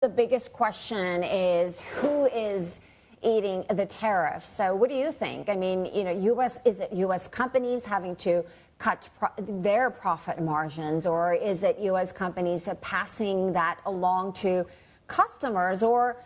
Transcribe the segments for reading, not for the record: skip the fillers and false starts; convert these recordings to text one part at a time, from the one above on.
The biggest question is who is eating the tariffs. So what do you think? I mean, is it U.S. companies having to cut their profit margins, or is it U.S. companies passing that along to customers, or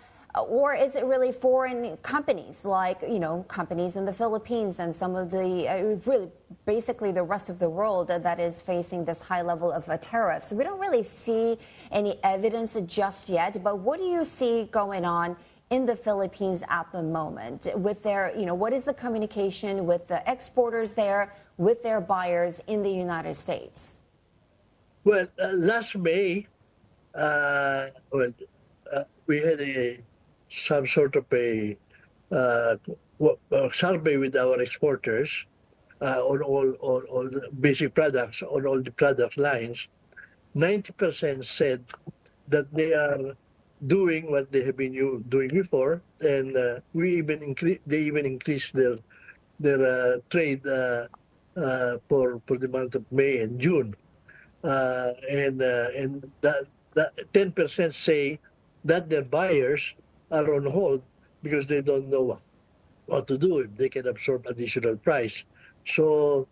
is it really foreign companies like, companies in the Philippines and some of the really basically the rest of the world that is facing this high level of tariffs? We don't really see any evidence just yet, but what do you see going on in the Philippines at the moment with their, what is the communication with the exporters there, with their buyers in the United States? Well, last May, we had some sort of a survey with our exporters on all the basic products, on all the product lines. 90% said that they are doing what they have been doing before, and they even increased their trade for the month of May and June, and that 10% say that their buyers are on hold because they don't know what to do if they can absorb additional price. So,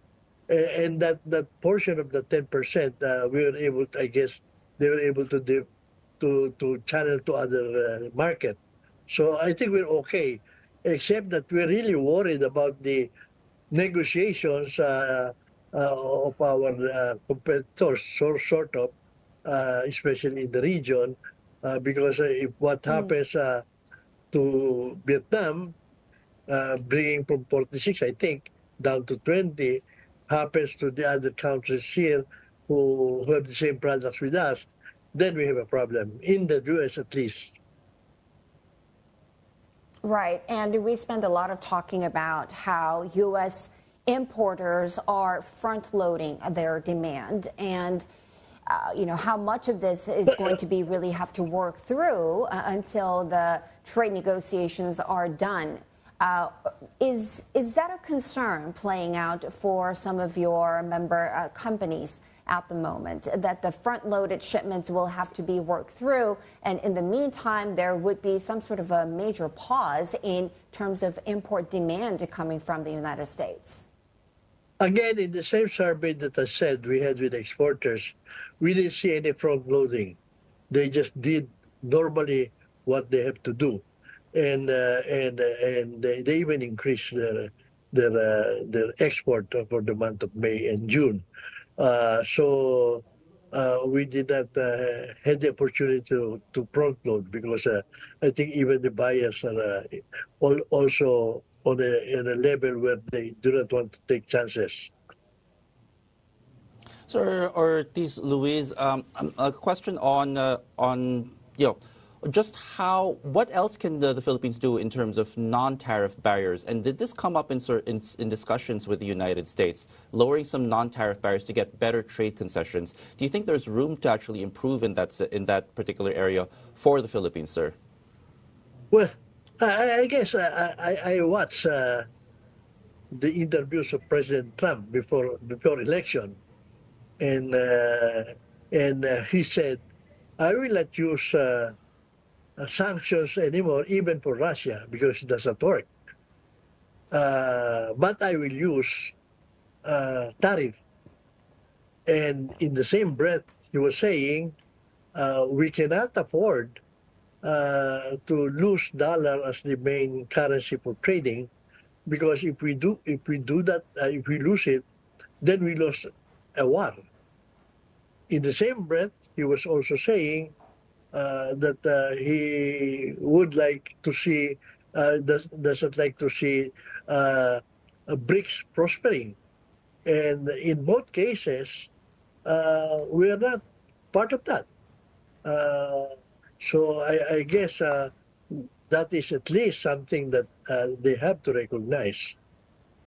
and that portion of the 10%, we were able to, I guess, they were able to channel to other market. So I think we're okay, except that we're really worried about the negotiations of our competitors, sort of, especially in the region, because if what happens to Vietnam, bringing from 46, I think, down to 20, happens to the other countries here who have the same products with us, then we have a problem, in the U.S. at least. Right, and we spend a lot of talking about how U.S. importers are front-loading their demand, and how much of this is going to be really have to work through until the trade negotiations are done. Is that a concern playing out for some of your member companies at the moment, that the front-loaded shipments will have to be worked through, and in the meantime there would be some sort of a major pause in terms of import demand coming from the United States? Again, in the same survey that I said we had with exporters, we didn't see any front-loading. They just did normally what they have to do, and they even increased their export for the month of May and June. So we did not had the opportunity to front load, because I think even the buyers are also on a level where they do not want to take chances. Sir Ortiz-Luis, a question on just what else can the Philippines do in terms of non-tariff barriers? And did this come up in discussions with the United States, lowering some non-tariff barriers to get better trade concessions? Do you think there's room to actually improve in that particular area for the Philippines, sir? Well, I guess I watched the interviews of President Trump before election, and he said, "I will not use sanctions anymore, even for Russia, because it doesn't work. But I will use tariff." And in the same breath, he was saying, we cannot afford to lose dollar as the main currency for trading, because if we lose it, then we lose a war. In the same breath, he was also saying that he would like to see, doesn't like to see BRICS prospering. And in both cases, we are not part of that. So I guess that is at least something that they have to recognize.